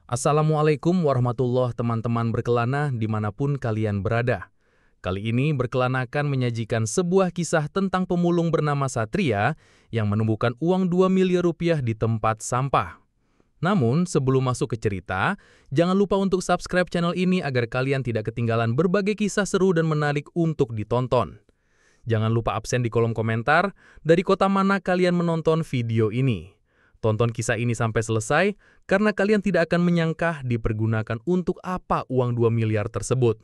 Assalamualaikum warahmatullahi teman-teman berkelana dimanapun kalian berada. Kali ini berkelana akan menyajikan sebuah kisah tentang pemulung bernama Satria yang menumbuhkan uang 2 miliar rupiah di tempat sampah. Namun sebelum masuk ke cerita, jangan lupa untuk subscribe channel ini agar kalian tidak ketinggalan berbagai kisah seru dan menarik untuk ditonton. Jangan lupa absen di kolom komentar dari kota mana kalian menonton video ini. Tonton kisah ini sampai selesai, karena kalian tidak akan menyangka dipergunakan untuk apa uang 2 miliar tersebut.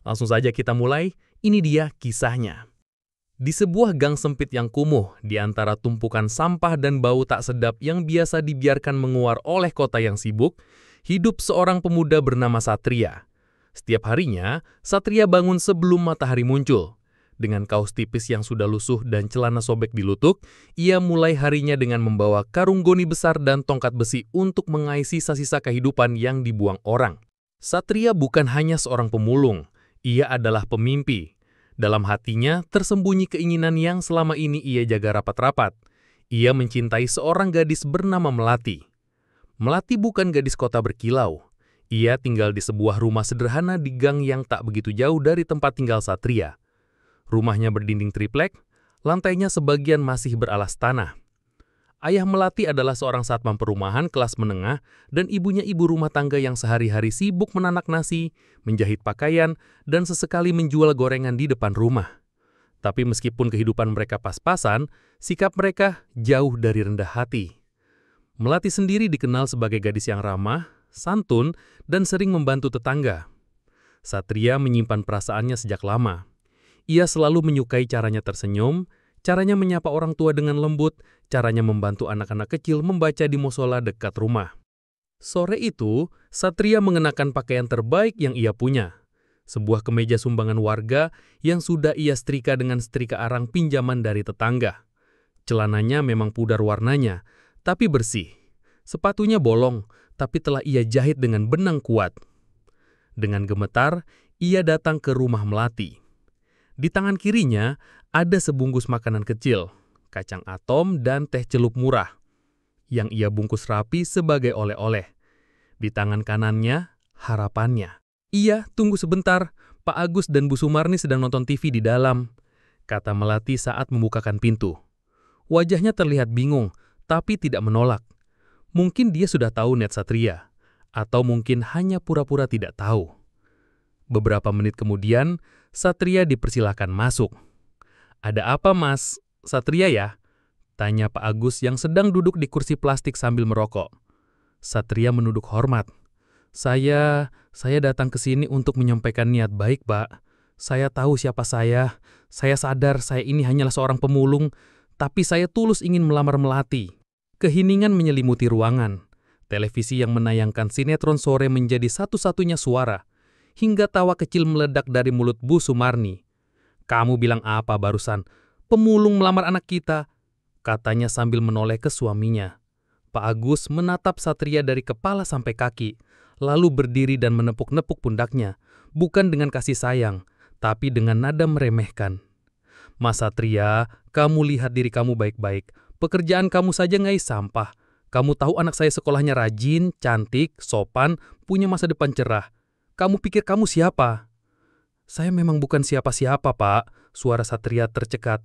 Langsung saja kita mulai, ini dia kisahnya. Di sebuah gang sempit yang kumuh, di antara tumpukan sampah dan bau tak sedap yang biasa dibiarkan menguar oleh kota yang sibuk, hidup seorang pemuda bernama Satria. Setiap harinya, Satria bangun sebelum matahari muncul. Dengan kaos tipis yang sudah lusuh dan celana sobek di lutut, ia mulai harinya dengan membawa karung goni besar dan tongkat besi untuk mengais sisa-sisa kehidupan yang dibuang orang. Satria bukan hanya seorang pemulung, ia adalah pemimpi. Dalam hatinya tersembunyi keinginan yang selama ini ia jaga rapat-rapat. Ia mencintai seorang gadis bernama Melati. Melati bukan gadis kota berkilau. Ia tinggal di sebuah rumah sederhana di gang yang tak begitu jauh dari tempat tinggal Satria. Rumahnya berdinding triplek, lantainya sebagian masih beralas tanah. Ayah Melati adalah seorang satpam perumahan kelas menengah dan ibunya ibu rumah tangga yang sehari-hari sibuk menanak nasi, menjahit pakaian, dan sesekali menjual gorengan di depan rumah. Tapi meskipun kehidupan mereka pas-pasan, sikap mereka jauh dari rendah hati. Melati sendiri dikenal sebagai gadis yang ramah, santun, dan sering membantu tetangga. Satria menyimpan perasaannya sejak lama. Ia selalu menyukai caranya tersenyum, caranya menyapa orang tua dengan lembut, caranya membantu anak-anak kecil membaca di musola dekat rumah. Sore itu, Satria mengenakan pakaian terbaik yang ia punya. Sebuah kemeja sumbangan warga yang sudah ia setrika dengan setrika arang pinjaman dari tetangga. Celananya memang pudar warnanya, tapi bersih. Sepatunya bolong, tapi telah ia jahit dengan benang kuat. Dengan gemetar, ia datang ke rumah Melati. Di tangan kirinya ada sebungkus makanan kecil, kacang atom dan teh celup murah, yang ia bungkus rapi sebagai oleh-oleh. Di tangan kanannya, harapannya. "Iya, tunggu sebentar, Pak Agus dan Bu Sumarni sedang nonton TV di dalam," kata Melati saat membukakan pintu. Wajahnya terlihat bingung, tapi tidak menolak. Mungkin dia sudah tahu niat Satria, atau mungkin hanya pura-pura tidak tahu. Beberapa menit kemudian, Satria dipersilakan masuk. "Ada apa, Mas? Satria ya?" tanya Pak Agus yang sedang duduk di kursi plastik sambil merokok. Satria menunduk hormat. Saya datang ke sini untuk menyampaikan niat baik, Pak. Saya tahu siapa saya. Saya sadar saya ini hanyalah seorang pemulung, tapi saya tulus ingin melamar Melati." Keheningan menyelimuti ruangan. Televisi yang menayangkan sinetron sore menjadi satu-satunya suara. Hingga tawa kecil meledak dari mulut Bu Sumarni. "Kamu bilang apa barusan? Pemulung melamar anak kita," katanya sambil menoleh ke suaminya. Pak Agus menatap Satria dari kepala sampai kaki, lalu berdiri dan menepuk-nepuk pundaknya, bukan dengan kasih sayang, tapi dengan nada meremehkan. "Mas Satria, kamu lihat diri kamu baik-baik. Pekerjaan kamu saja ngais sampah. Kamu tahu anak saya sekolahnya rajin, cantik, sopan, punya masa depan cerah. Kamu pikir kamu siapa?" "Saya memang bukan siapa-siapa, Pak," suara Satria tercekat.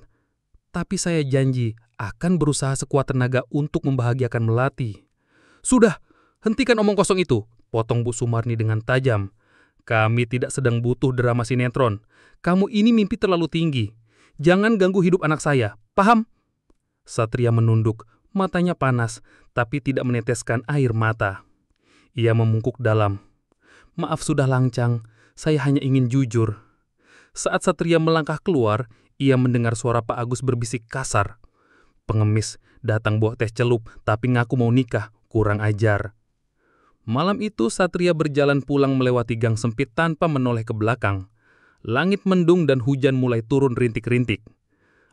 "Tapi saya janji akan berusaha sekuat tenaga untuk membahagiakan Melati." "Sudah, hentikan omong kosong itu," potong Bu Sumarni dengan tajam. "Kami tidak sedang butuh drama sinetron. Kamu ini mimpi terlalu tinggi. Jangan ganggu hidup anak saya, paham?" Satria menunduk, matanya panas, tapi tidak meneteskan air mata. Ia memungkuk dalam. "Maaf sudah lancang, saya hanya ingin jujur." Saat Satria melangkah keluar, ia mendengar suara Pak Agus berbisik kasar. "Pengemis, datang bawa teh celup, tapi ngaku mau nikah, kurang ajar." Malam itu Satria berjalan pulang melewati gang sempit tanpa menoleh ke belakang. Langit mendung dan hujan mulai turun rintik-rintik.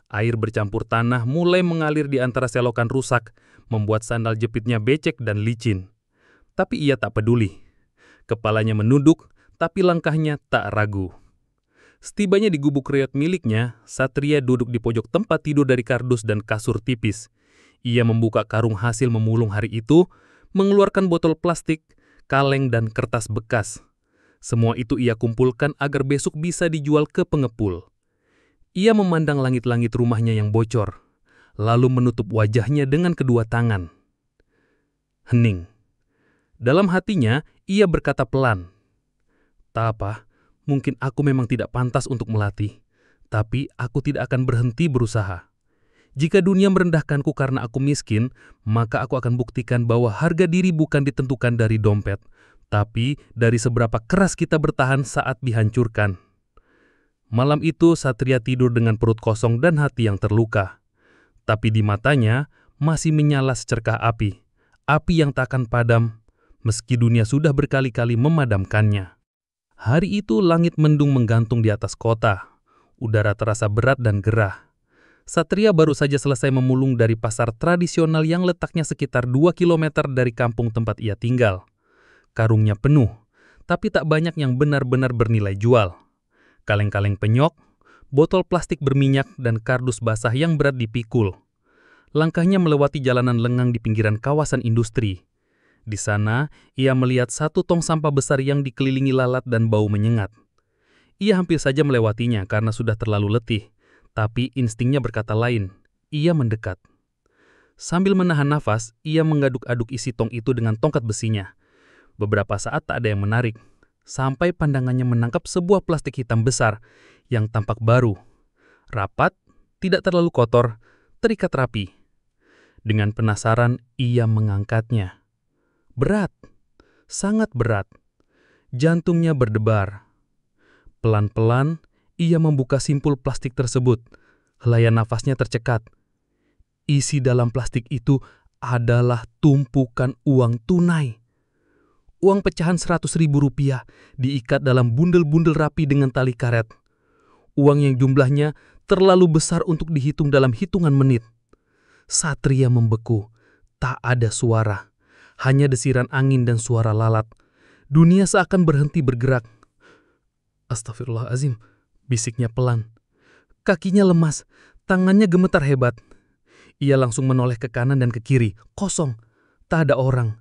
Air bercampur tanah mulai mengalir di antara selokan rusak, membuat sandal jepitnya becek dan licin. Tapi ia tak peduli. Kepalanya menunduk, tapi langkahnya tak ragu. Setibanya di gubuk reot miliknya, Satria duduk di pojok tempat tidur dari kardus dan kasur tipis. Ia membuka karung hasil memulung hari itu, mengeluarkan botol plastik, kaleng, dan kertas bekas. Semua itu ia kumpulkan agar besok bisa dijual ke pengepul. Ia memandang langit-langit rumahnya yang bocor, lalu menutup wajahnya dengan kedua tangan. Hening. Dalam hatinya, ia berkata pelan, "Tak apa, mungkin aku memang tidak pantas untuk melatih, tapi aku tidak akan berhenti berusaha. Jika dunia merendahkanku karena aku miskin, maka aku akan buktikan bahwa harga diri bukan ditentukan dari dompet, tapi dari seberapa keras kita bertahan saat dihancurkan." Malam itu Satria tidur dengan perut kosong dan hati yang terluka. Tapi di matanya masih menyala secerkah api, api yang takkan padam meski dunia sudah berkali-kali memadamkannya. Hari itu langit mendung menggantung di atas kota. Udara terasa berat dan gerah. Satria baru saja selesai memulung dari pasar tradisional yang letaknya sekitar 2 kilometer dari kampung tempat ia tinggal. Karungnya penuh, tapi tak banyak yang benar-benar bernilai jual. Kaleng-kaleng penyok, botol plastik berminyak, dan kardus basah yang berat dipikul. Langkahnya melewati jalanan lengang di pinggiran kawasan industri. Di sana, ia melihat satu tong sampah besar yang dikelilingi lalat dan bau menyengat. Ia hampir saja melewatinya karena sudah terlalu letih, tapi instingnya berkata lain. Ia mendekat. Sambil menahan nafas, ia mengaduk-aduk isi tong itu dengan tongkat besinya. Beberapa saat tak ada yang menarik, sampai pandangannya menangkap sebuah plastik hitam besar yang tampak baru. Rapat, tidak terlalu kotor, terikat rapi. Dengan penasaran, ia mengangkatnya. Berat, sangat berat. Jantungnya berdebar. Pelan-pelan, ia membuka simpul plastik tersebut. Helaian nafasnya tercekat. Isi dalam plastik itu adalah tumpukan uang tunai. Uang pecahan Rp100.000 diikat dalam bundel-bundel rapi dengan tali karet. Uang yang jumlahnya terlalu besar untuk dihitung dalam hitungan menit. Satria membeku. Tak ada suara. Hanya desiran angin dan suara lalat. Dunia seakan berhenti bergerak. "Astagfirullahaladzim," bisiknya pelan. Kakinya lemas, tangannya gemetar hebat. Ia langsung menoleh ke kanan dan ke kiri. Kosong. Tak ada orang.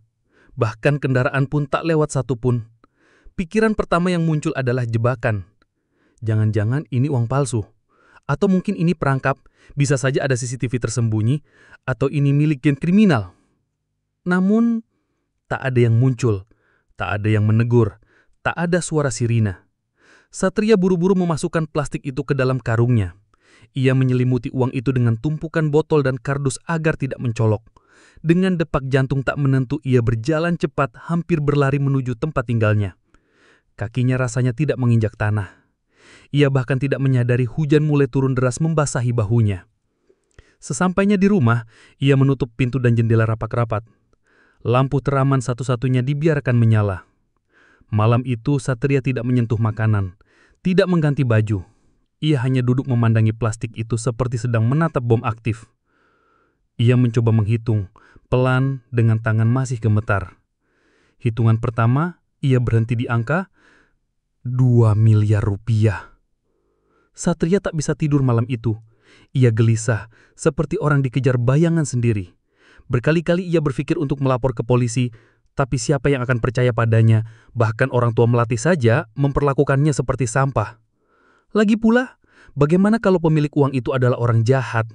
Bahkan kendaraan pun tak lewat satupun. Pikiran pertama yang muncul adalah jebakan. Jangan-jangan ini uang palsu. Atau mungkin ini perangkap, bisa saja ada CCTV tersembunyi, atau ini milik geng kriminal. Namun, tak ada yang muncul, tak ada yang menegur, tak ada suara sirina. Satria buru-buru memasukkan plastik itu ke dalam karungnya. Ia menyelimuti uang itu dengan tumpukan botol dan kardus agar tidak mencolok. Dengan depak jantung tak menentu, ia berjalan cepat, hampir berlari menuju tempat tinggalnya. Kakinya rasanya tidak menginjak tanah. Ia bahkan tidak menyadari hujan mulai turun deras membasahi bahunya. Sesampainya di rumah, ia menutup pintu dan jendela rapat-rapat. Lampu teraman satu-satunya dibiarkan menyala. Malam itu Satria tidak menyentuh makanan, tidak mengganti baju. Ia hanya duduk memandangi plastik itu seperti sedang menatap bom aktif. Ia mencoba menghitung, pelan dengan tangan masih gemetar. Hitungan pertama, ia berhenti di angka 2 miliar rupiah. Satria tak bisa tidur malam itu. Ia gelisah, seperti orang dikejar bayangan sendiri. Berkali-kali ia berpikir untuk melapor ke polisi, tapi siapa yang akan percaya padanya? Bahkan orang tua Melati saja memperlakukannya seperti sampah. Lagi pula, bagaimana kalau pemilik uang itu adalah orang jahat?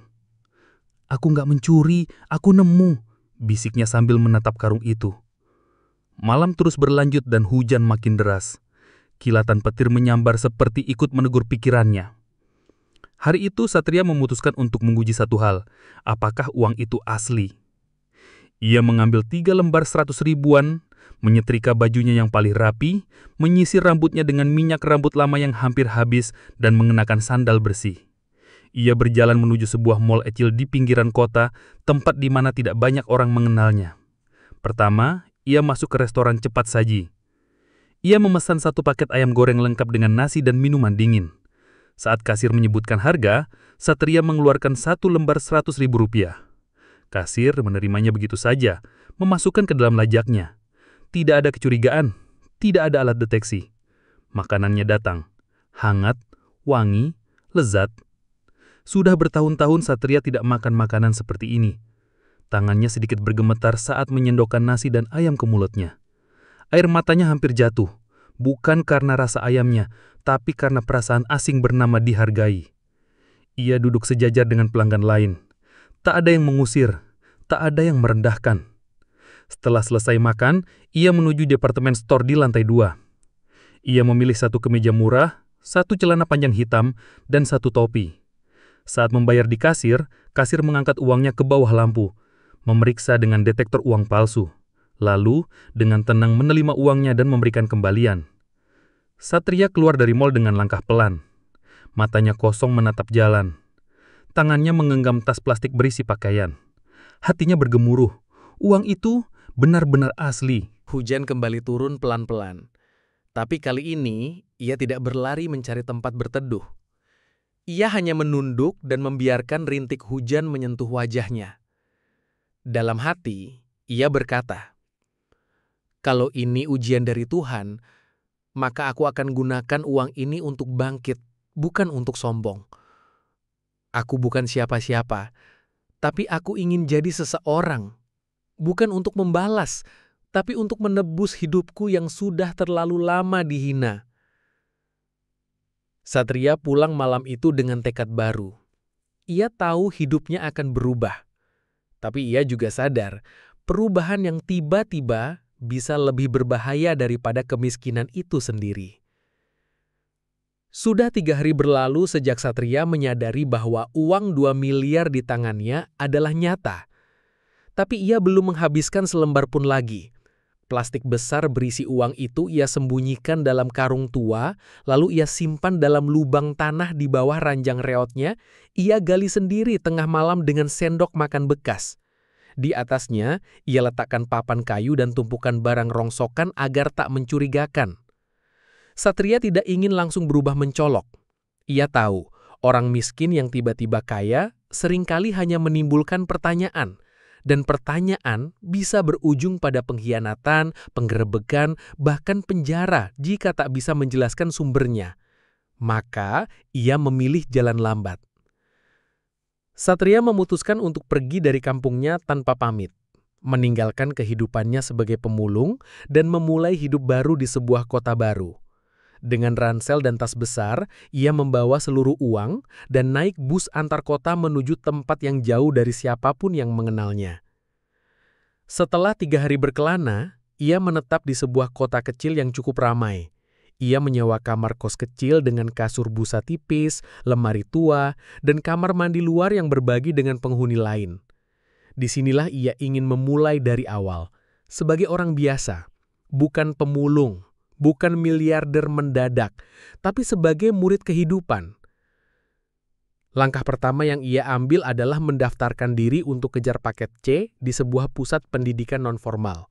"Aku nggak mencuri, aku nemu," bisiknya sambil menatap karung itu. Malam terus berlanjut dan hujan makin deras. Kilatan petir menyambar seperti ikut menegur pikirannya. Hari itu Satria memutuskan untuk menguji satu hal, apakah uang itu asli. Ia mengambil 3 lembar 100 ribuan, menyetrika bajunya yang paling rapi, menyisir rambutnya dengan minyak rambut lama yang hampir habis, dan mengenakan sandal bersih. Ia berjalan menuju sebuah mal kecil di pinggiran kota, tempat di mana tidak banyak orang mengenalnya. Pertama, ia masuk ke restoran cepat saji. Ia memesan 1 paket ayam goreng lengkap dengan nasi dan minuman dingin. Saat kasir menyebutkan harga, Satria mengeluarkan 1 lembar Rp100.000. Kasir menerimanya begitu saja, memasukkan ke dalam lajaknya. Tidak ada kecurigaan, tidak ada alat deteksi. Makanannya datang, hangat, wangi, lezat. Sudah bertahun-tahun Satria tidak makan makanan seperti ini. Tangannya sedikit bergemetar saat menyendokkan nasi dan ayam ke mulutnya. Air matanya hampir jatuh, bukan karena rasa ayamnya, tapi karena perasaan asing bernama dihargai. Ia duduk sejajar dengan pelanggan lain. Tak ada yang mengusir, tak ada yang merendahkan. Setelah selesai makan, ia menuju departemen store di lantai 2. Ia memilih satu kemeja murah, satu celana panjang hitam, dan satu topi. Saat membayar di kasir, kasir mengangkat uangnya ke bawah lampu, memeriksa dengan detektor uang palsu. Lalu, dengan tenang menerima uangnya dan memberikan kembalian. Satria keluar dari mal dengan langkah pelan. Matanya kosong menatap jalan. Tangannya menggenggam tas plastik berisi pakaian. Hatinya bergemuruh. Uang itu benar-benar asli. Hujan kembali turun pelan-pelan. Tapi kali ini, ia tidak berlari mencari tempat berteduh. Ia hanya menunduk dan membiarkan rintik hujan menyentuh wajahnya. Dalam hati, ia berkata, "Kalau ini ujian dari Tuhan, maka aku akan gunakan uang ini untuk bangkit, bukan untuk sombong. Aku bukan siapa-siapa, tapi aku ingin jadi seseorang, bukan untuk membalas, tapi untuk menebus hidupku yang sudah terlalu lama dihina." Satria pulang malam itu dengan tekad baru. Ia tahu hidupnya akan berubah. Tapi ia juga sadar, perubahan yang tiba-tiba bisa lebih berbahaya daripada kemiskinan itu sendiri. Sudah 3 hari berlalu sejak Satria menyadari bahwa uang 2 miliar di tangannya adalah nyata. Tapi ia belum menghabiskan selembar pun lagi. Plastik besar berisi uang itu ia sembunyikan dalam karung tua, lalu ia simpan dalam lubang tanah di bawah ranjang reotnya. Ia gali sendiri tengah malam dengan sendok makan bekas. Di atasnya, ia letakkan papan kayu dan tumpukan barang rongsokan agar tak mencurigakan. Satria tidak ingin langsung berubah mencolok. Ia tahu, orang miskin yang tiba-tiba kaya seringkali hanya menimbulkan pertanyaan. Dan pertanyaan bisa berujung pada pengkhianatan, penggerebekan, bahkan penjara jika tak bisa menjelaskan sumbernya. Maka, ia memilih jalan lambat. Satria memutuskan untuk pergi dari kampungnya tanpa pamit, meninggalkan kehidupannya sebagai pemulung dan memulai hidup baru di sebuah kota baru. Dengan ransel dan tas besar, ia membawa seluruh uang dan naik bus antar kota menuju tempat yang jauh dari siapapun yang mengenalnya. Setelah 3 hari berkelana, ia menetap di sebuah kota kecil yang cukup ramai. Ia menyewa kamar kos kecil dengan kasur busa tipis, lemari tua, dan kamar mandi luar yang berbagi dengan penghuni lain. Disinilah ia ingin memulai dari awal, sebagai orang biasa, bukan pemulung, bukan miliarder mendadak, tapi sebagai murid kehidupan. Langkah pertama yang ia ambil adalah mendaftarkan diri untuk kejar paket C di sebuah pusat pendidikan nonformal.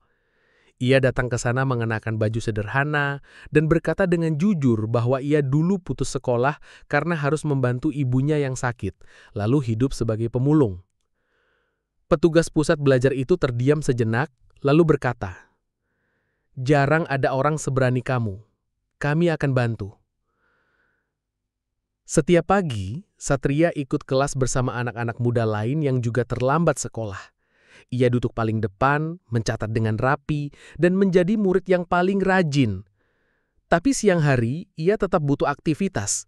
Ia datang ke sana mengenakan baju sederhana dan berkata dengan jujur bahwa ia dulu putus sekolah karena harus membantu ibunya yang sakit, lalu hidup sebagai pemulung. Petugas pusat belajar itu terdiam sejenak, lalu berkata, "Jarang ada orang seberani kamu. Kami akan bantu." Setiap pagi, Satria ikut kelas bersama anak-anak muda lain yang juga terlambat sekolah. Ia duduk paling depan, mencatat dengan rapi, dan menjadi murid yang paling rajin. Tapi siang hari, ia tetap butuh aktivitas.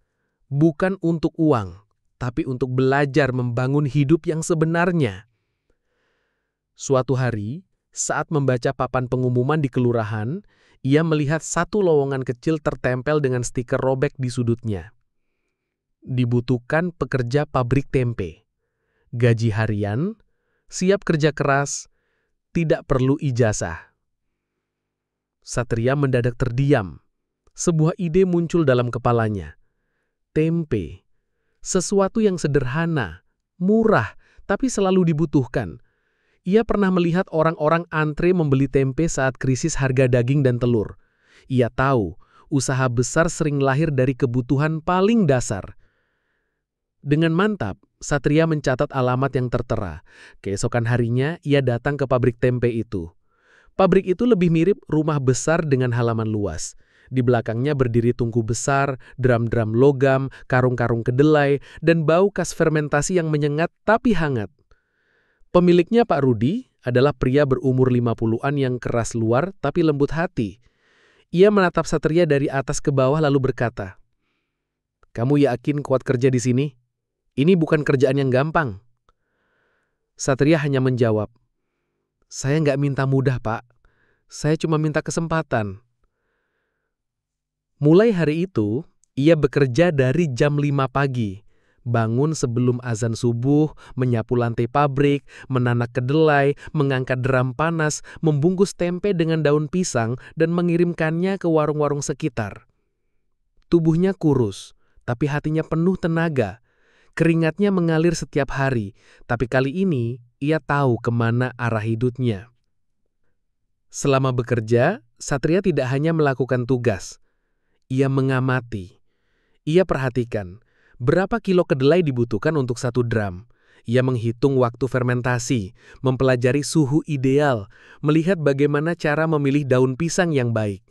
Bukan untuk uang, tapi untuk belajar membangun hidup yang sebenarnya. Suatu hari, saat membaca papan pengumuman di kelurahan, ia melihat satu lowongan kecil tertempel dengan stiker robek di sudutnya. Dibutuhkan pekerja pabrik tempe. Gaji harian, siap kerja keras, tidak perlu ijazah. Satria mendadak terdiam. Sebuah ide muncul dalam kepalanya. Tempe, sesuatu yang sederhana, murah, tapi selalu dibutuhkan. Ia pernah melihat orang-orang antre membeli tempe saat krisis harga daging dan telur. Ia tahu, usaha besar sering lahir dari kebutuhan paling dasar. Dengan mantap, Satria mencatat alamat yang tertera. Keesokan harinya, ia datang ke pabrik tempe itu. Pabrik itu lebih mirip rumah besar dengan halaman luas. Di belakangnya berdiri tungku besar, drum-drum logam, karung-karung kedelai, dan bau khas fermentasi yang menyengat tapi hangat. Pemiliknya Pak Rudi, adalah pria berumur 50-an yang keras luar tapi lembut hati. Ia menatap Satria dari atas ke bawah lalu berkata, "Kamu yakin kuat kerja di sini? Ini bukan kerjaan yang gampang." Satria hanya menjawab, "Saya nggak minta mudah, Pak. Saya cuma minta kesempatan." Mulai hari itu, ia bekerja dari jam 5 pagi. Bangun sebelum azan subuh, menyapu lantai pabrik, menanak kedelai, mengangkat drum panas, membungkus tempe dengan daun pisang, dan mengirimkannya ke warung-warung sekitar. Tubuhnya kurus, tapi hatinya penuh tenaga. Keringatnya mengalir setiap hari, tapi kali ini ia tahu kemana arah hidupnya. Selama bekerja, Satria tidak hanya melakukan tugas. Ia mengamati. Ia perhatikan berapa kilo kedelai dibutuhkan untuk satu drum. Ia menghitung waktu fermentasi, mempelajari suhu ideal, melihat bagaimana cara memilih daun pisang yang baik.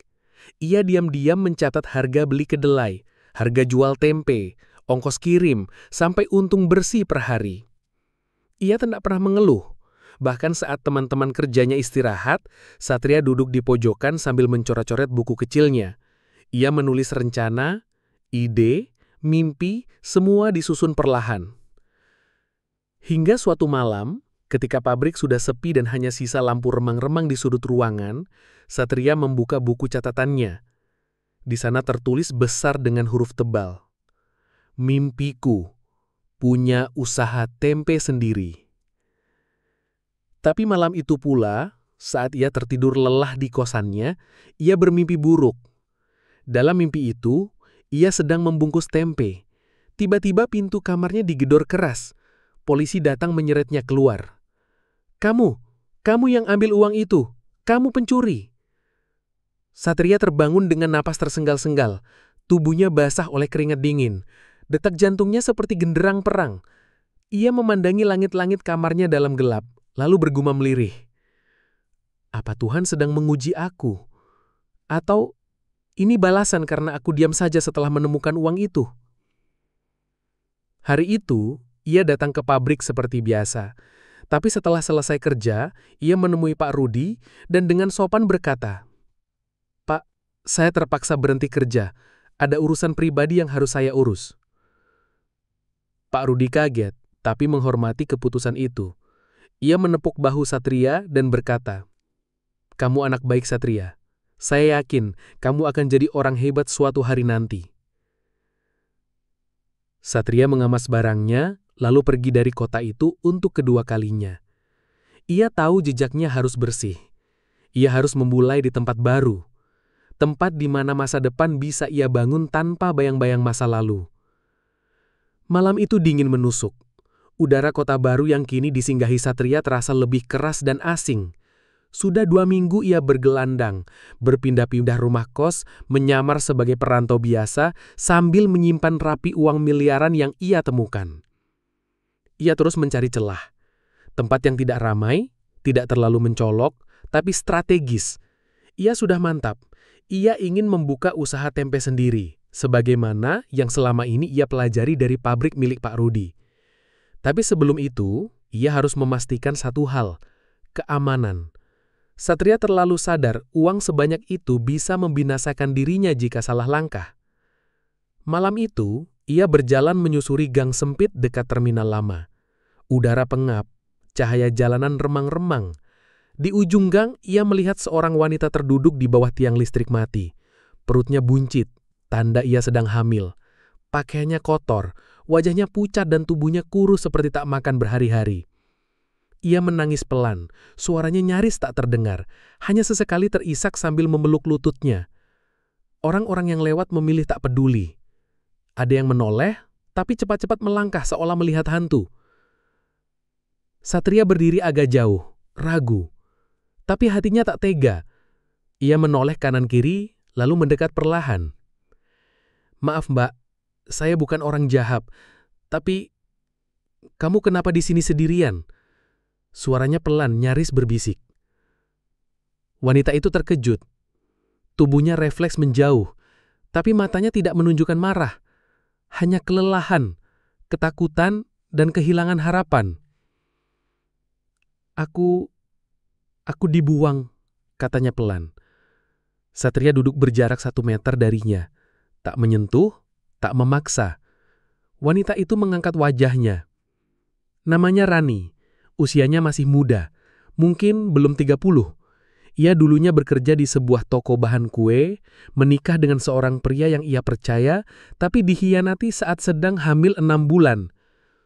Ia diam-diam mencatat harga beli kedelai, harga jual tempe, ongkos kirim, sampai untung bersih per hari. Ia tidak pernah mengeluh. Bahkan saat teman-teman kerjanya istirahat, Satria duduk di pojokan sambil mencoret-coret buku kecilnya. Ia menulis rencana, ide, mimpi, semua disusun perlahan. Hingga suatu malam, ketika pabrik sudah sepi dan hanya sisa lampu remang-remang di sudut ruangan, Satria membuka buku catatannya. Di sana tertulis besar dengan huruf tebal, "Mimpiku, punya usaha tempe sendiri." Tapi malam itu pula, saat ia tertidur lelah di kosannya, ia bermimpi buruk. Dalam mimpi itu, ia sedang membungkus tempe. Tiba-tiba pintu kamarnya digedor keras. Polisi datang menyeretnya keluar. Kamu yang ambil uang itu. Kamu pencuri." Satria terbangun dengan napas tersenggal-senggal. Tubuhnya basah oleh keringat dingin. Detak jantungnya seperti genderang perang. Ia memandangi langit-langit kamarnya dalam gelap, lalu bergumam lirih. Apa Tuhan sedang menguji aku? Atau ini balasan karena aku diam saja setelah menemukan uang itu? Hari itu, ia datang ke pabrik seperti biasa. Tapi setelah selesai kerja, ia menemui Pak Rudi dan dengan sopan berkata, "Pak, saya terpaksa berhenti kerja. Ada urusan pribadi yang harus saya urus." Pak Rudi kaget, tapi menghormati keputusan itu. Ia menepuk bahu Satria dan berkata, "Kamu anak baik, Satria. Saya yakin kamu akan jadi orang hebat suatu hari nanti." Satria mengemas barangnya, lalu pergi dari kota itu untuk kedua kalinya. Ia tahu jejaknya harus bersih. Ia harus memulai di tempat baru. Tempat di mana masa depan bisa ia bangun tanpa bayang-bayang masa lalu. Malam itu dingin menusuk. Udara kota baru yang kini disinggahi Satria terasa lebih keras dan asing. Sudah 2 minggu ia bergelandang, berpindah-pindah rumah kos, menyamar sebagai perantau biasa, sambil menyimpan rapi uang miliaran yang ia temukan. Ia terus mencari celah. Tempat yang tidak ramai, tidak terlalu mencolok, tapi strategis. Ia sudah mantap. Ia ingin membuka usaha tempe sendiri, sebagaimana yang selama ini ia pelajari dari pabrik milik Pak Rudi. Tapi sebelum itu, ia harus memastikan satu hal, keamanan. Satria terlalu sadar uang sebanyak itu bisa membinasakan dirinya jika salah langkah. Malam itu, ia berjalan menyusuri gang sempit dekat terminal lama. Udara pengap, cahaya jalanan remang-remang. Di ujung gang, ia melihat seorang wanita terduduk di bawah tiang listrik mati. Perutnya buncit, tanda ia sedang hamil. Pakaiannya kotor, wajahnya pucat dan tubuhnya kurus seperti tak makan berhari-hari. Ia menangis pelan, suaranya nyaris tak terdengar, hanya sesekali terisak sambil memeluk lututnya. Orang-orang yang lewat memilih tak peduli. Ada yang menoleh, tapi cepat-cepat melangkah seolah melihat hantu. Satria berdiri agak jauh, ragu. Tapi hatinya tak tega. Ia menoleh kanan-kiri, lalu mendekat perlahan. "Maaf Mbak, saya bukan orang jahat, tapi kamu kenapa di sini sendirian?" Suaranya pelan, nyaris berbisik. Wanita itu terkejut. Tubuhnya refleks menjauh, tapi matanya tidak menunjukkan marah. Hanya kelelahan, ketakutan, dan kehilangan harapan. Aku dibuang, katanya pelan. Satria duduk berjarak 1 meter darinya. Tak menyentuh, tak memaksa. Wanita itu mengangkat wajahnya. Namanya Rani. Usianya masih muda. Mungkin belum 30. Ia dulunya bekerja di sebuah toko bahan kue, menikah dengan seorang pria yang ia percaya, tapi dikhianati saat sedang hamil 6 bulan.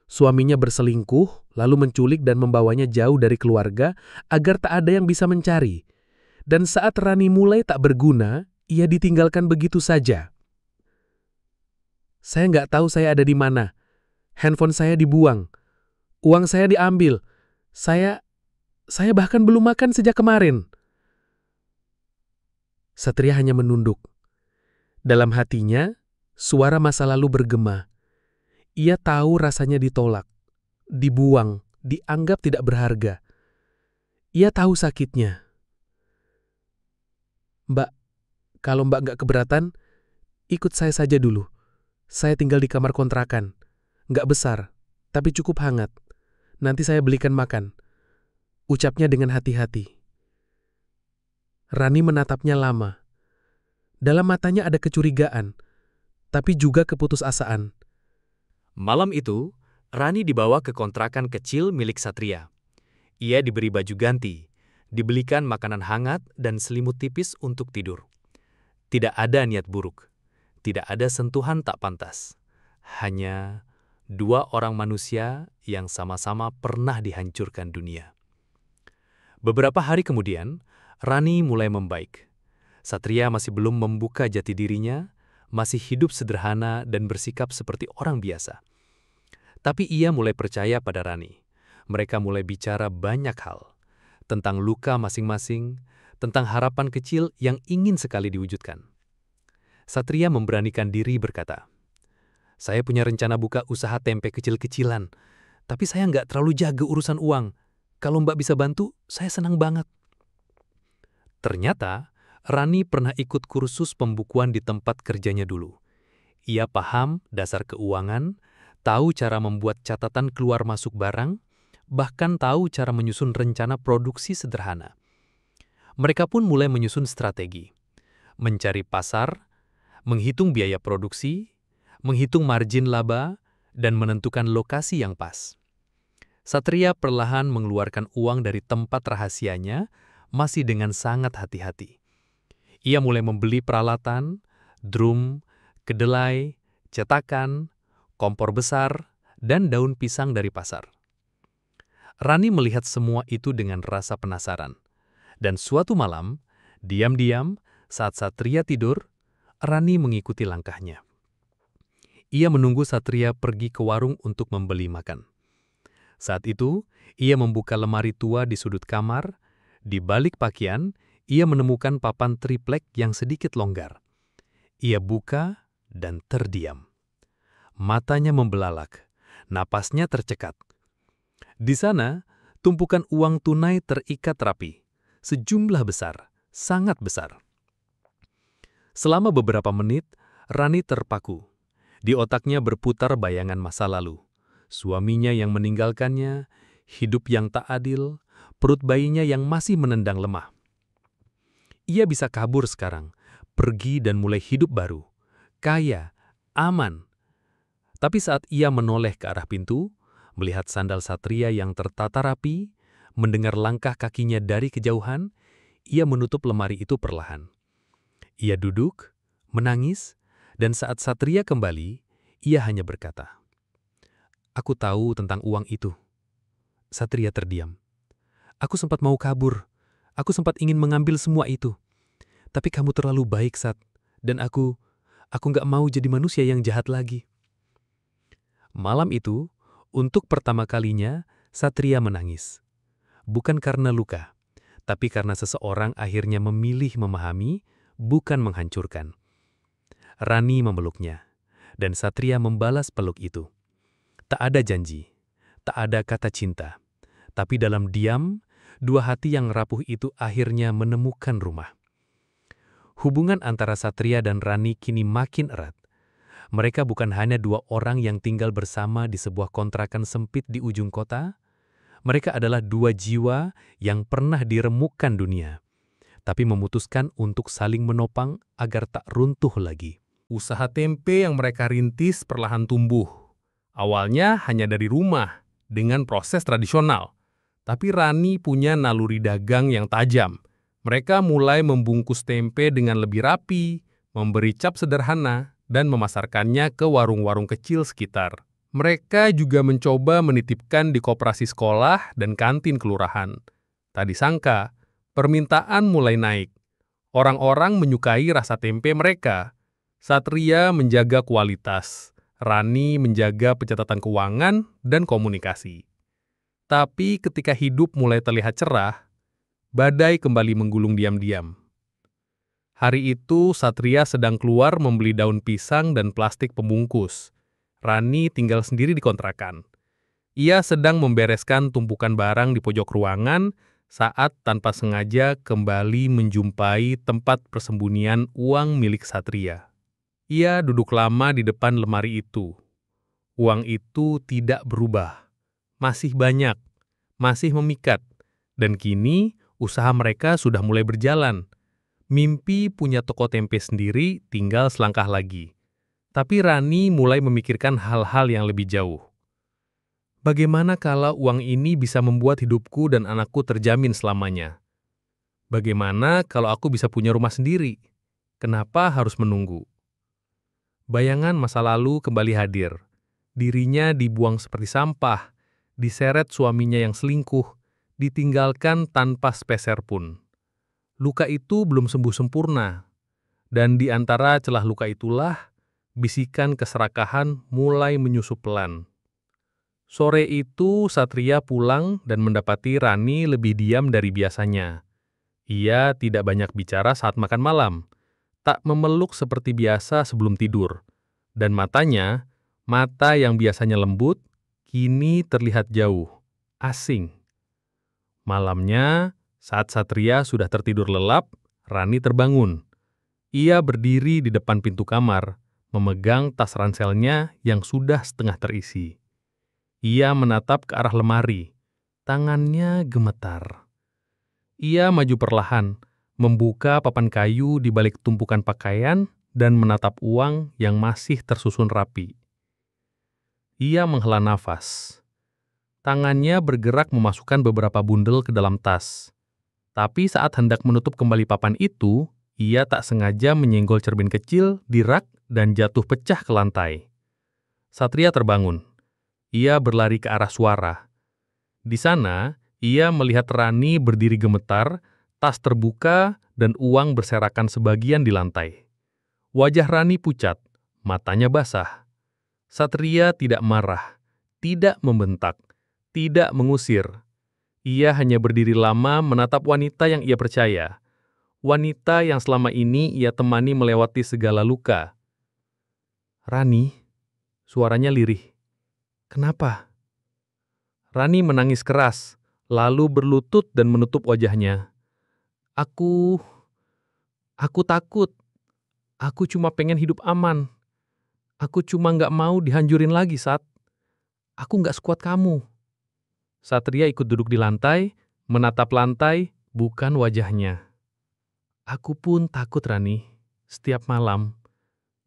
Suaminya berselingkuh, lalu menculik dan membawanya jauh dari keluarga agar tak ada yang bisa mencari. Dan saat Rani mulai tak berguna, ia ditinggalkan begitu saja. Saya nggak tahu saya ada di mana. Handphone saya dibuang. Uang saya diambil. Saya bahkan belum makan sejak kemarin. Satria hanya menunduk. Dalam hatinya, suara masa lalu bergema. Ia tahu rasanya ditolak, dibuang, dianggap tidak berharga. Ia tahu sakitnya. Mbak, kalau Mbak nggak keberatan, ikut saya saja dulu. Saya tinggal di kamar kontrakan. Nggak besar, tapi cukup hangat. Nanti saya belikan makan. Ucapnya dengan hati-hati. Rani menatapnya lama. Dalam matanya ada kecurigaan, tapi juga keputusasaan. Malam itu, Rani dibawa ke kontrakan kecil milik Satria. Ia diberi baju ganti, dibelikan makanan hangat dan selimut tipis untuk tidur. Tidak ada niat buruk, tidak ada sentuhan tak pantas. Hanya 2 orang manusia yang sama-sama pernah dihancurkan dunia. Beberapa hari kemudian, Rani mulai membaik. Satria masih belum membuka jati dirinya, masih hidup sederhana dan bersikap seperti orang biasa. Tapi ia mulai percaya pada Rani. Mereka mulai bicara banyak hal. Tentang luka masing-masing, tentang harapan kecil yang ingin sekali diwujudkan. Satria memberanikan diri berkata, "Saya punya rencana buka usaha tempe kecil-kecilan, tapi saya nggak terlalu jago urusan uang. Kalau Mbak bisa bantu, saya senang banget." Ternyata, Rani pernah ikut kursus pembukuan di tempat kerjanya dulu. Ia paham dasar keuangan, tahu cara membuat catatan keluar masuk barang, bahkan tahu cara menyusun rencana produksi sederhana. Mereka pun mulai menyusun strategi, mencari pasar, menghitung biaya produksi, menghitung margin laba, dan menentukan lokasi yang pas. Satria perlahan mengeluarkan uang dari tempat rahasianya, masih dengan sangat hati-hati. Ia mulai membeli peralatan, drum, kedelai, cetakan, kompor besar, dan daun pisang dari pasar. Rani melihat semua itu dengan rasa penasaran. Dan suatu malam, diam-diam, saat Satria tidur, Rani mengikuti langkahnya. Ia menunggu Satria pergi ke warung untuk membeli makan. Saat itu, ia membuka lemari tua di sudut kamar. Di balik pakaian, ia menemukan papan triplek yang sedikit longgar. Ia buka dan terdiam. Matanya membelalak, napasnya tercekat. Di sana, tumpukan uang tunai terikat rapi, sejumlah besar, sangat besar. Selama beberapa menit, Rani terpaku. Di otaknya berputar bayangan masa lalu. Suaminya yang meninggalkannya, hidup yang tak adil, perut bayinya yang masih menendang lemah. Ia bisa kabur sekarang, pergi dan mulai hidup baru, kaya, aman. Tapi saat ia menoleh ke arah pintu, melihat sandal Satria yang tertata rapi, mendengar langkah kakinya dari kejauhan, ia menutup lemari itu perlahan. Ia duduk, menangis, dan saat Satria kembali, ia hanya berkata, "Aku tahu tentang uang itu." Satria terdiam. "Aku sempat mau kabur. Aku sempat ingin mengambil semua itu. Tapi kamu terlalu baik, Sat. Dan aku nggak mau jadi manusia yang jahat lagi." Malam itu, untuk pertama kalinya, Satria menangis. Bukan karena luka, tapi karena seseorang akhirnya memilih memahami, bukan menghancurkan. Rani memeluknya, dan Satria membalas peluk itu. Tak ada janji, tak ada kata cinta. Tapi dalam diam, 2 hati yang rapuh itu akhirnya menemukan rumah. Hubungan antara Satria dan Rani kini makin erat. Mereka bukan hanya 2 orang yang tinggal bersama di sebuah kontrakan sempit di ujung kota. Mereka adalah dua jiwa yang pernah diremukkan dunia, tapi memutuskan untuk saling menopang agar tak runtuh lagi. Usaha tempe yang mereka rintis perlahan tumbuh. Awalnya hanya dari rumah, dengan proses tradisional. Tapi Rani punya naluri dagang yang tajam. Mereka mulai membungkus tempe dengan lebih rapi, memberi cap sederhana, dan memasarkannya ke warung-warung kecil sekitar. Mereka juga mencoba menitipkan di koperasi sekolah dan kantin kelurahan. Tak disangka, permintaan mulai naik. Orang-orang menyukai rasa tempe mereka. Satria menjaga kualitas, Rani menjaga pencatatan keuangan dan komunikasi. Tapi ketika hidup mulai terlihat cerah, badai kembali menggulung diam-diam. Hari itu Satria sedang keluar membeli daun pisang dan plastik pembungkus. Rani tinggal sendiri di kontrakan. Ia sedang membereskan tumpukan barang di pojok ruangan saat tanpa sengaja kembali menjumpai tempat persembunyian uang milik Satria. Ia duduk lama di depan lemari itu. Uang itu tidak berubah. Masih banyak, masih memikat. Dan kini usaha mereka sudah mulai berjalan. Mimpi punya toko tempe sendiri tinggal selangkah lagi. Tapi Rani mulai memikirkan hal-hal yang lebih jauh. Bagaimana kalau uang ini bisa membuat hidupku dan anakku terjamin selamanya? Bagaimana kalau aku bisa punya rumah sendiri? Kenapa harus menunggu? Bayangan masa lalu kembali hadir. Dirinya dibuang seperti sampah, diseret suaminya yang selingkuh, ditinggalkan tanpa sepeser pun. Luka itu belum sembuh sempurna. Dan di antara celah luka itulah, bisikan keserakahan mulai menyusup pelan. Sore itu Satria pulang dan mendapati Rani lebih diam dari biasanya. Ia tidak banyak bicara saat makan malam, tak memeluk seperti biasa sebelum tidur. Dan matanya, mata yang biasanya lembut, kini terlihat jauh, asing. Malamnya, saat Satria sudah tertidur lelap, Rani terbangun. Ia berdiri di depan pintu kamar, memegang tas ranselnya yang sudah setengah terisi. Ia menatap ke arah lemari. Tangannya gemetar. Ia maju perlahan, membuka papan kayu di balik tumpukan pakaian dan menatap uang yang masih tersusun rapi. Ia menghela nafas. Tangannya bergerak memasukkan beberapa bundel ke dalam tas. Tapi saat hendak menutup kembali papan itu, ia tak sengaja menyenggol cermin kecil di rak dan jatuh pecah ke lantai. Satria terbangun. Ia berlari ke arah suara. Di sana, ia melihat Rani berdiri gemetar, tas terbuka, dan uang berserakan sebagian di lantai. Wajah Rani pucat, matanya basah. Satria tidak marah, tidak membentak, tidak mengusir. Ia hanya berdiri lama menatap wanita yang ia percaya. Wanita yang selama ini ia temani melewati segala luka. "Rani," suaranya lirih. "Kenapa?" Rani menangis keras, lalu berlutut dan menutup wajahnya. Aku takut. Aku cuma pengen hidup aman. Aku cuma nggak mau dihancurin lagi, Sat. Aku nggak sekuat kamu." Satria ikut duduk di lantai, menatap lantai, bukan wajahnya. "Aku pun takut, Rani, setiap malam.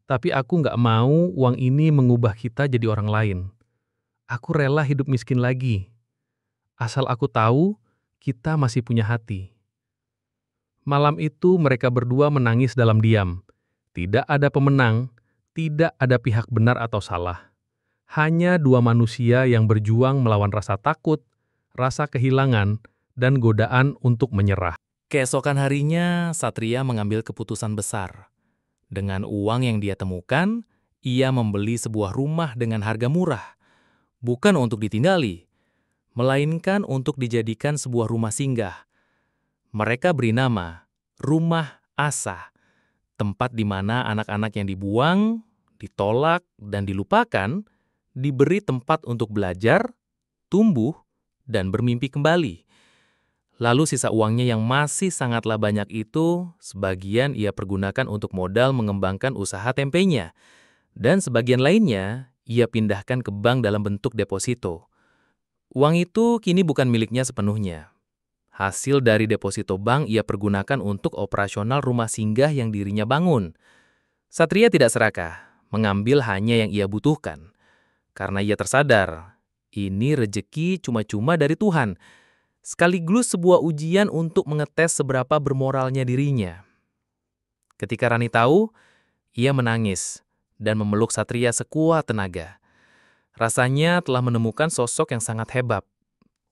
Tapi aku nggak mau uang ini mengubah kita jadi orang lain. Aku rela hidup miskin lagi. Asal aku tahu, kita masih punya hati." Malam itu mereka berdua menangis dalam diam. Tidak ada pemenang, tidak ada pihak benar atau salah. Hanya dua manusia yang berjuang melawan rasa takut, rasa kehilangan, dan godaan untuk menyerah. Keesokan harinya, Satria mengambil keputusan besar. Dengan uang yang dia temukan, ia membeli sebuah rumah dengan harga murah. Bukan untuk ditinggali, melainkan untuk dijadikan sebuah rumah singgah. Mereka beri nama Rumah Asa, tempat di mana anak-anak yang dibuang, ditolak, dan dilupakan, diberi tempat untuk belajar, tumbuh, dan bermimpi kembali. Lalu sisa uangnya yang masih sangatlah banyak itu, sebagian ia pergunakan untuk modal mengembangkan usaha tempenya, dan sebagian lainnya ia pindahkan ke bank dalam bentuk deposito. Uang itu kini bukan miliknya sepenuhnya. Hasil dari deposito bank ia pergunakan untuk operasional rumah singgah yang dirinya bangun. Satria tidak serakah, mengambil hanya yang ia butuhkan. Karena ia tersadar, ini rejeki cuma-cuma dari Tuhan, sekaligus sebuah ujian untuk mengetes seberapa bermoralnya dirinya. Ketika Rani tahu, ia menangis dan memeluk Satria sekuat tenaga. Rasanya telah menemukan sosok yang sangat hebat.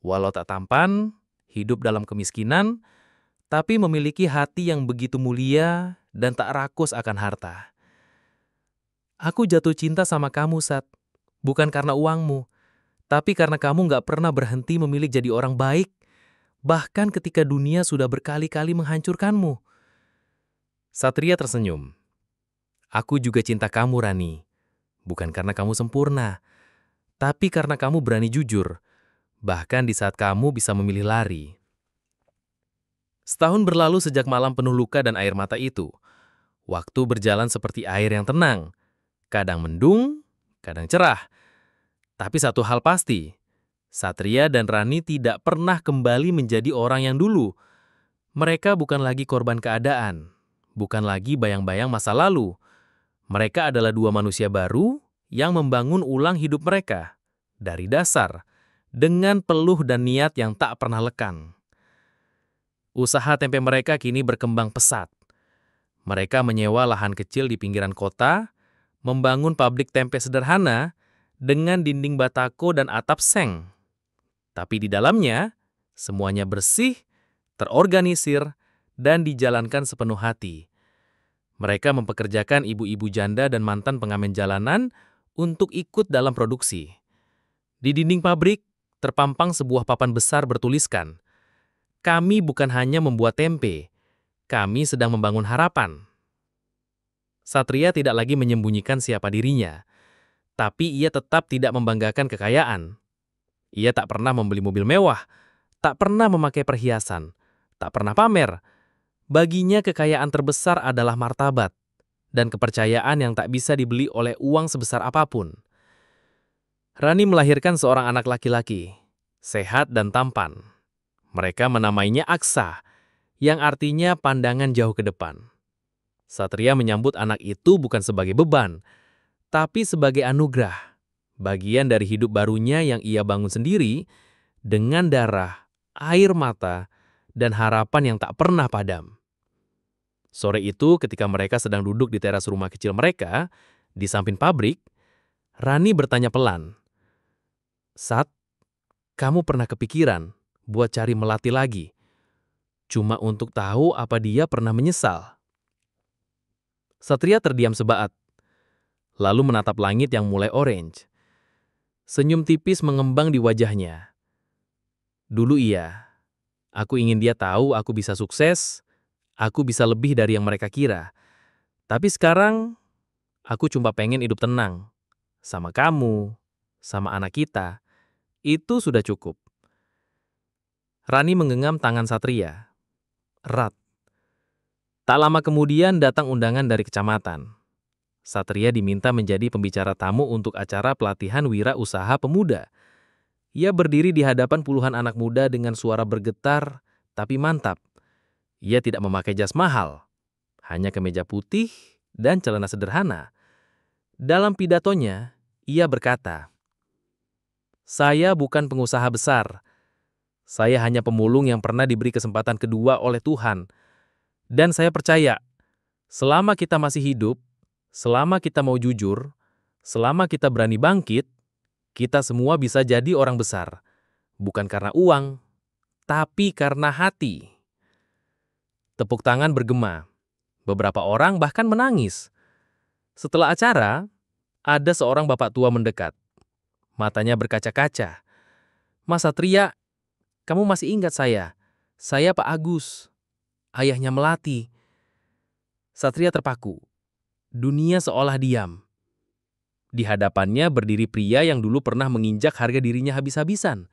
Walau tak tampan, hidup dalam kemiskinan, tapi memiliki hati yang begitu mulia dan tak rakus akan harta. Aku jatuh cinta sama kamu, Sat. Bukan karena uangmu, tapi karena kamu nggak pernah berhenti memilih jadi orang baik, bahkan ketika dunia sudah berkali-kali menghancurkanmu. Satria tersenyum. Aku juga cinta kamu, Rani. Bukan karena kamu sempurna, tapi karena kamu berani jujur, bahkan di saat kamu bisa memilih lari. Setahun berlalu sejak malam penuh luka dan air mata itu. Waktu berjalan seperti air yang tenang. Kadang mendung, kadang cerah. Tapi satu hal pasti, Satria dan Rani tidak pernah kembali menjadi orang yang dulu. Mereka bukan lagi korban keadaan, bukan lagi bayang-bayang masa lalu. Mereka adalah dua manusia baru yang membangun ulang hidup mereka dari dasar, dengan peluh dan niat yang tak pernah lekang. Usaha tempe mereka kini berkembang pesat. Mereka menyewa lahan kecil di pinggiran kota, membangun pabrik tempe sederhana dengan dinding batako dan atap seng. Tapi di dalamnya, semuanya bersih, terorganisir, dan dijalankan sepenuh hati. Mereka mempekerjakan ibu-ibu janda dan mantan pengamen jalanan untuk ikut dalam produksi. Di dinding pabrik, terpampang sebuah papan besar bertuliskan, "Kami bukan hanya membuat tempe, kami sedang membangun harapan." Satria tidak lagi menyembunyikan siapa dirinya, tapi ia tetap tidak membanggakan kekayaan. Ia tak pernah membeli mobil mewah, tak pernah memakai perhiasan, tak pernah pamer. Baginya kekayaan terbesar adalah martabat dan kepercayaan yang tak bisa dibeli oleh uang sebesar apapun. Rani melahirkan seorang anak laki-laki, sehat dan tampan. Mereka menamainya Aksa, yang artinya pandangan jauh ke depan. Satria menyambut anak itu bukan sebagai beban, tapi sebagai anugerah, bagian dari hidup barunya yang ia bangun sendiri dengan darah, air mata, dan harapan yang tak pernah padam. Sore itu ketika mereka sedang duduk di teras rumah kecil mereka, di samping pabrik, Rani bertanya pelan, "Sat, kamu pernah kepikiran buat cari Melati lagi? Cuma untuk tahu apa dia pernah menyesal?" Satria terdiam sebaat, lalu menatap langit yang mulai orange. Senyum tipis mengembang di wajahnya. Dulu iya, aku ingin dia tahu aku bisa sukses, aku bisa lebih dari yang mereka kira. Tapi sekarang, aku cuma pengen hidup tenang. Sama kamu, sama anak kita. Itu sudah cukup. Rani menggenggam tangan Satria. Erat. Tak lama kemudian datang undangan dari kecamatan. Satria diminta menjadi pembicara tamu untuk acara pelatihan wira usaha pemuda. Ia berdiri di hadapan puluhan anak muda dengan suara bergetar, tapi mantap. Ia tidak memakai jas mahal, hanya kemeja putih dan celana sederhana. Dalam pidatonya, ia berkata, "Saya bukan pengusaha besar. Saya hanya pemulung yang pernah diberi kesempatan kedua oleh Tuhan. Dan saya percaya, selama kita masih hidup, selama kita mau jujur, selama kita berani bangkit, kita semua bisa jadi orang besar. Bukan karena uang, tapi karena hati." Tepuk tangan bergema. Beberapa orang bahkan menangis. Setelah acara, ada seorang bapak tua mendekat. Matanya berkaca-kaca. "Mas Satria, kamu masih ingat saya? Saya Pak Agus, ayahnya Melati." Satria terpaku. Dunia seolah diam. Di hadapannya berdiri pria yang dulu pernah menginjak harga dirinya habis-habisan.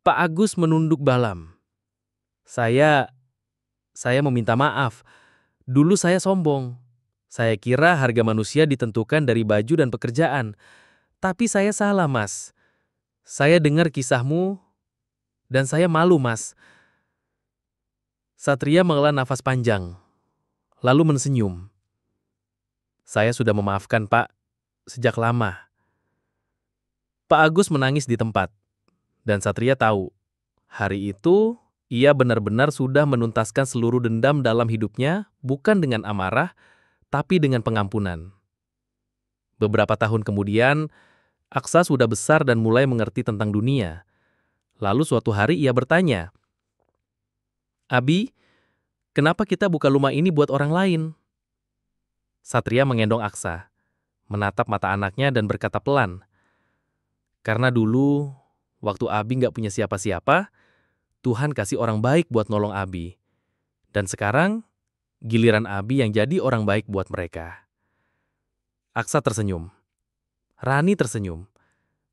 Pak Agus menunduk dalam. Saya meminta maaf. Dulu saya sombong. Saya kira harga manusia ditentukan dari baju dan pekerjaan. Tapi saya salah, Mas. Saya dengar kisahmu dan saya malu, Mas. Satria menghela nafas panjang, lalu mensenyum. Saya sudah memaafkan, Pak, sejak lama. Pak Agus menangis di tempat, dan Satria tahu, hari itu ia benar-benar sudah menuntaskan seluruh dendam dalam hidupnya, bukan dengan amarah, tapi dengan pengampunan. Beberapa tahun kemudian, Aksa sudah besar dan mulai mengerti tentang dunia. Lalu suatu hari ia bertanya, "Abi, kenapa kita buka rumah ini buat orang lain?" Satria mengendong Aksa, menatap mata anaknya dan berkata pelan, "Karena dulu, waktu Abi nggak punya siapa-siapa, Tuhan kasih orang baik buat nolong Abi. Dan sekarang, giliran Abi yang jadi orang baik buat mereka." Aksa tersenyum. Rani tersenyum.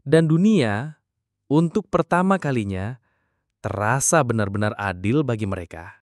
Dan dunia, untuk pertama kalinya, terasa benar-benar adil bagi mereka.